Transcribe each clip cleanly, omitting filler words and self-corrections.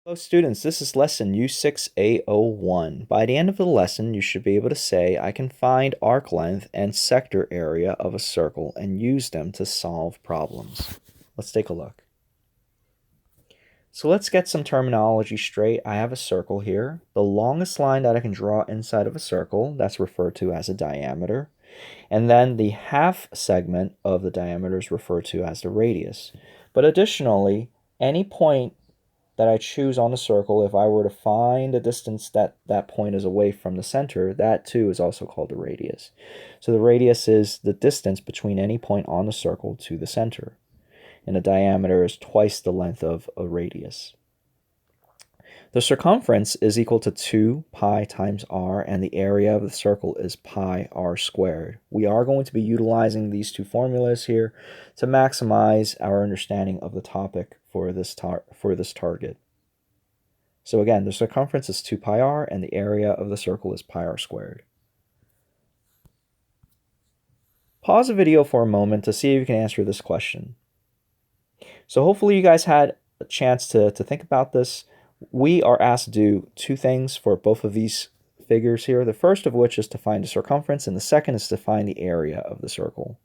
Hello students, this is lesson U6A01. By the end of the lesson, you should be able to say, I can find arc length and sector area of a circle and use them to solve problems. Let's take a look. So let's get some terminology straight. I have a circle here. The longest line that I can draw inside of a circle, that's referred to as a diameter. And then the half segment of the diameter is referred to as the radius. But additionally, any point that I choose on the circle, if I were to find the distance that that point is away from the center, that too is also called the radius. So the radius is the distance between any point on the circle to the center. And the diameter is twice the length of a radius. The circumference is equal to 2 pi times r, and the area of the circle is pi r squared. We are going to be utilizing these two formulas here to maximize our understanding of the topic for this target. So again, the circumference is 2 pi r, and the area of the circle is pi r squared. Pause the video for a moment to see if you can answer this question. So hopefully you guys had a chance to think about this. We are asked to do two things for both of these figures here. The first of which is to find the circumference, and the second is to find the area of the circle.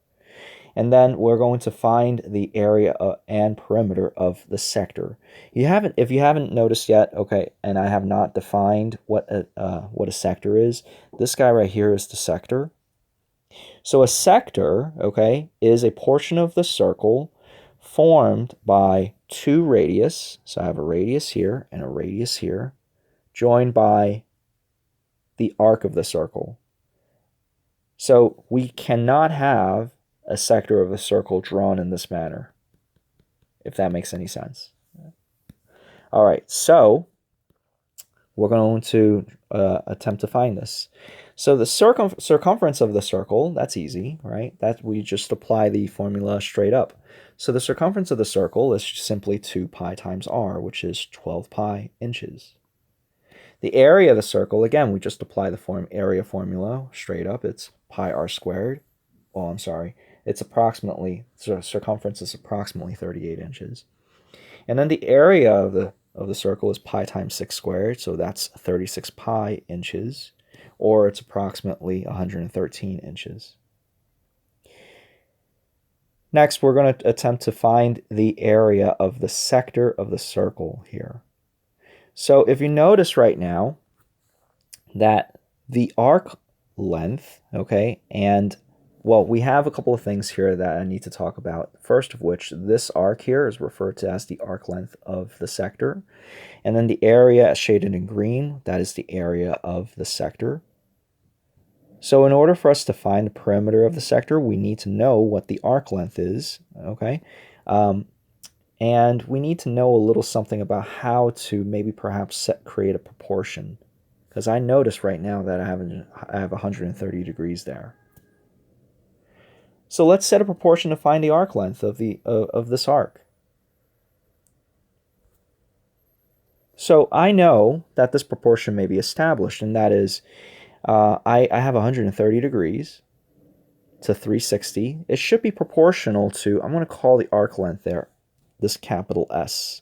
And then we're going to find the area and perimeter of the sector. If you haven't noticed yet, okay, and I have not defined what a sector is, this guy right here is the sector. So a sector, okay, is a portion of the circle formed by two radius, so I have a radius here and a radius here, joined by the arc of the circle. So we cannot have a sector of a circle drawn in this manner, if that makes any sense. All right, so we're going to attempt to find this. So the circumference of the circle, that's easy, right? That we just apply the formula straight up. So the circumference of the circle is simply 2 pi times r, which is 12 pi inches. The area of the circle, again, we just apply the area formula straight up. It's pi r squared. Oh, I'm sorry. It's approximately, so circumference is approximately 38 inches. And then the area of the circle is pi times 6 squared, so that's 36 pi inches, or it's approximately 113 inches. Next, we're going to attempt to find the area of the sector of the circle here. So if you notice right now that the arc length, okay, and well, we have a couple of things here that I need to talk about. First of which, this arc here is referred to as the arc length of the sector. And then the area shaded in green, that is the area of the sector. So in order for us to find the perimeter of the sector, we need to know what the arc length is, okay? And we need to know a little something about how to maybe perhaps create a proportion. Because I notice right now that I have 130 degrees there. So let's set a proportion to find the arc length of this arc. So I know that this proportion may be established, and that is, I have 130 degrees to 360. It should be proportional to, I'm going to call the arc length there, this capital S.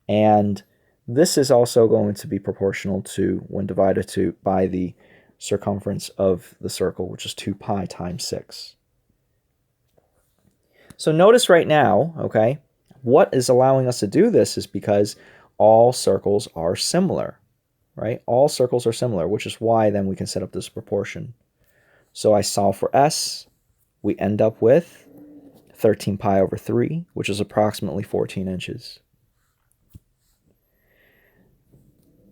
And this is also going to be proportional to, when divided by the circumference of the circle, which is 2 pi times 6. So notice right now, okay, what is allowing us to do this is because all circles are similar, right? All circles are similar, which is why then we can set up this proportion. So I solve for S, we end up with 13 pi over 3, which is approximately 14 inches.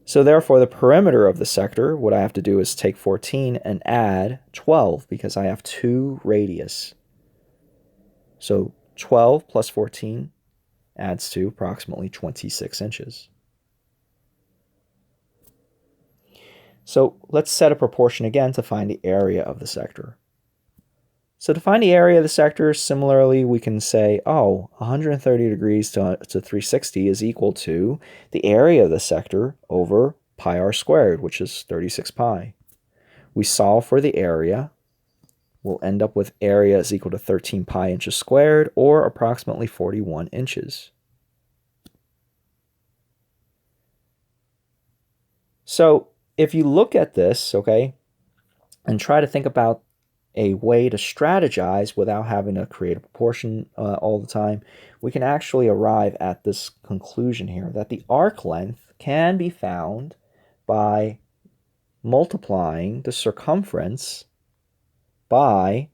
So therefore, the perimeter of the sector, what I have to do is take 14 and add 12, because I have two radius. So 12 plus 14 adds to approximately 26 inches. So let's set a proportion again to find the area of the sector. So to find the area of the sector, similarly, we can say, oh, 130 degrees to 360 is equal to the area of the sector over pi r squared, which is 36 pi. We solve for the area. We'll end up with area is equal to 13 pi inches squared, or approximately 41 inches. So if you look at this, okay, and try to think about a way to strategize without having to create a proportion all the time, we can actually arrive at this conclusion here that the arc length can be found by multiplying the circumference by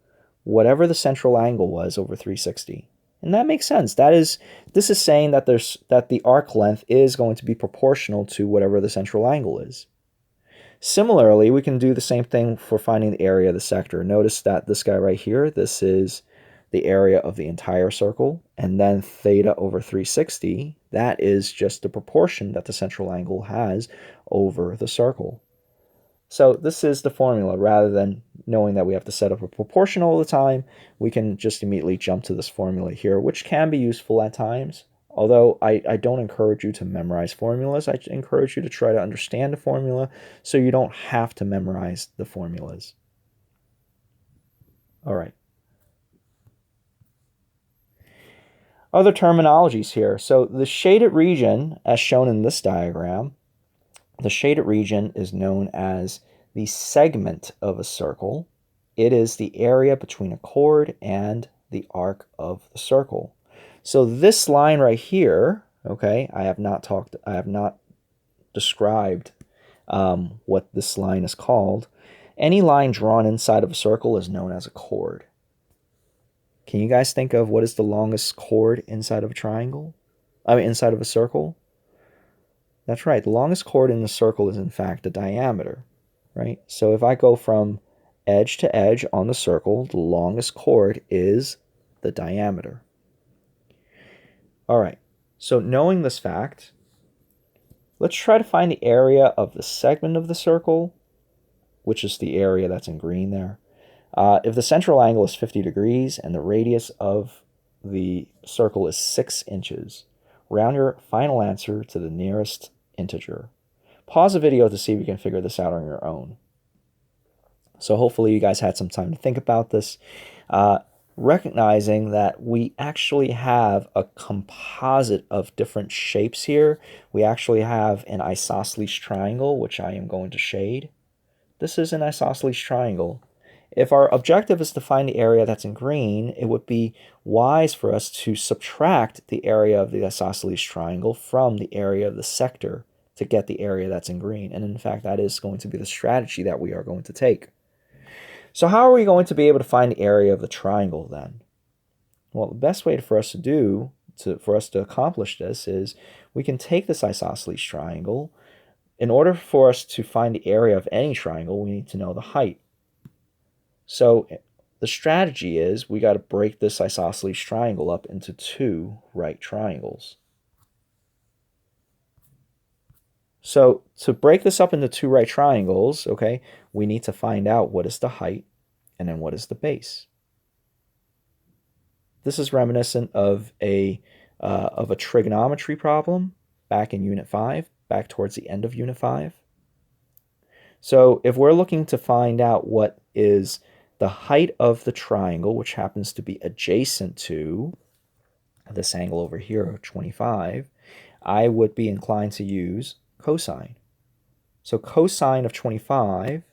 whatever the central angle was over 360. And that makes sense. This is saying that the arc length is going to be proportional to whatever the central angle is. Similarly, we can do the same thing for finding the area of the sector. Notice that this guy right here, this is the area of the entire circle, and then theta over 360, that is just the proportion that the central angle has over the circle. So this is the formula. Rather than knowing that we have to set up a proportion all the time, we can just immediately jump to this formula here, which can be useful at times. Although I don't encourage you to memorize formulas, I encourage you to try to understand the formula so you don't have to memorize the formulas. All right. Other terminologies here. So the shaded region, as shown in this diagram, the shaded region is known as the segment of a circle. It is the area between a chord and the arc of the circle. So this line right here, okay, I have not described what this line is called. Any line drawn inside of a circle is known as a chord. Can you guys think of what is the longest chord inside of a triangle? Inside of a circle? That's right. The longest chord in the circle is in fact the diameter, right? So if I go from edge to edge on the circle, the longest chord is the diameter. All right. So knowing this fact, let's try to find the area of the segment of the circle, which is the area that's in green there. If the central angle is 50 degrees and the radius of the circle is 6 inches, round your final answer to the nearest integer. Pause the video to see if you can figure this out on your own. So hopefully you guys had some time to think about this, recognizing that we actually have a composite of different shapes here. We actually have an isosceles triangle, which I am going to shade. This is an isosceles triangle. If our objective is to find the area that's in green, it would be wise for us to subtract the area of the isosceles triangle from the area of the sector to get the area that's in green. And in fact, that is going to be the strategy that we are going to take. So how are we going to be able to find the area of the triangle then? Well, the best way for us to accomplish this is we can take this isosceles triangle. In order for us to find the area of any triangle, we need to know the height. So the strategy is we got to break this isosceles triangle up into 2 right triangles. So to break this up into 2 right triangles, okay, we need to find out what is the height and then what is the base. This is reminiscent of a trigonometry problem back in Unit 5, back towards the end of Unit 5. So if we're looking to find out what is the height of the triangle, which happens to be adjacent to this angle over here of 25, I would be inclined to use cosine. So cosine of 25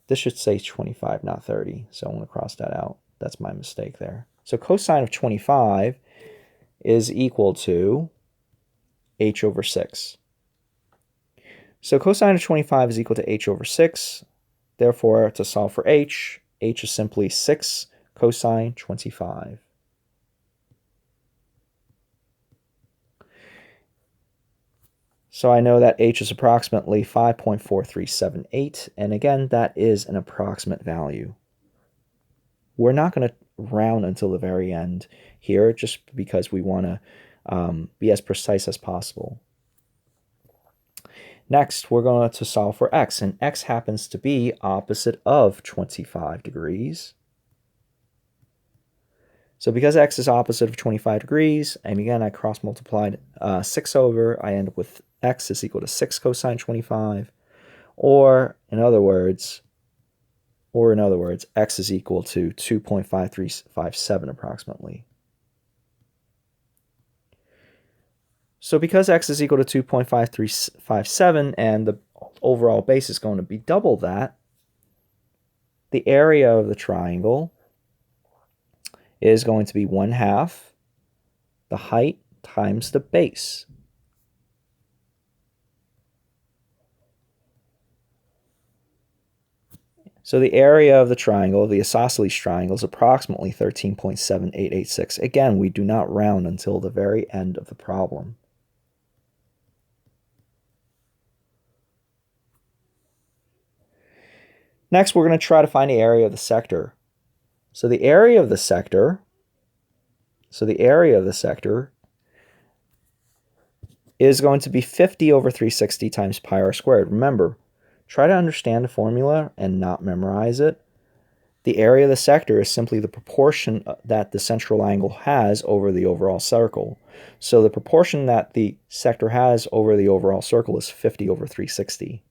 this should say 25, not 30, so I'm going to cross that out. That's my mistake there. So cosine of 25 is equal to h over 6. So cosine of 25 is equal to h over 6. Therefore, to solve for h is simply 6 cosine 25. So I know that h is approximately 5.4378, and again, that is an approximate value. We're not going to round until the very end here, just because we want to be as precise as possible. Next, we're going to solve for x, and x happens to be opposite of 25 degrees. So because x is opposite of 25 degrees, and again, I cross-multiplied 6 over, I end up with x is equal to 6 cosine 25, or, in other words, Or in other words, x is equal to 2.5357 approximately. So because x is equal to 2.5357 and the overall base is going to be double that, the area of the triangle is going to be 1/2 the height times the base. So the area of the triangle, the isosceles triangle, is approximately 13.7886. Again, we do not round until the very end of the problem. Next, we're going to try to find the area of the sector. So the area of the sector is going to be 50 over 360 times pi r squared. Remember, try to understand the formula and not memorize it. The area of the sector is simply the proportion that the central angle has over the overall circle. So the proportion that the sector has over the overall circle is 50 over 360.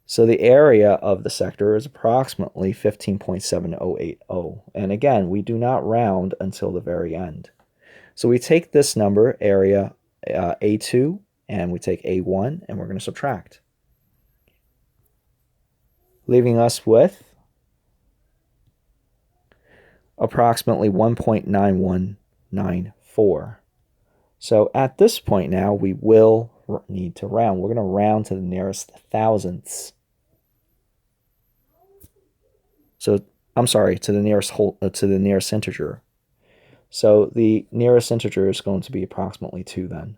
So the area of the sector is approximately 15.7080. And again, we do not round until the very end. So we take this number, area A2, and we take A1, and we're going to subtract, leaving us with approximately 1.9194. So at this point now, we will need to round. We're going to round to the nearest thousandths. So I'm sorry, to the nearest integer. So the nearest integer is going to be approximately 2 then.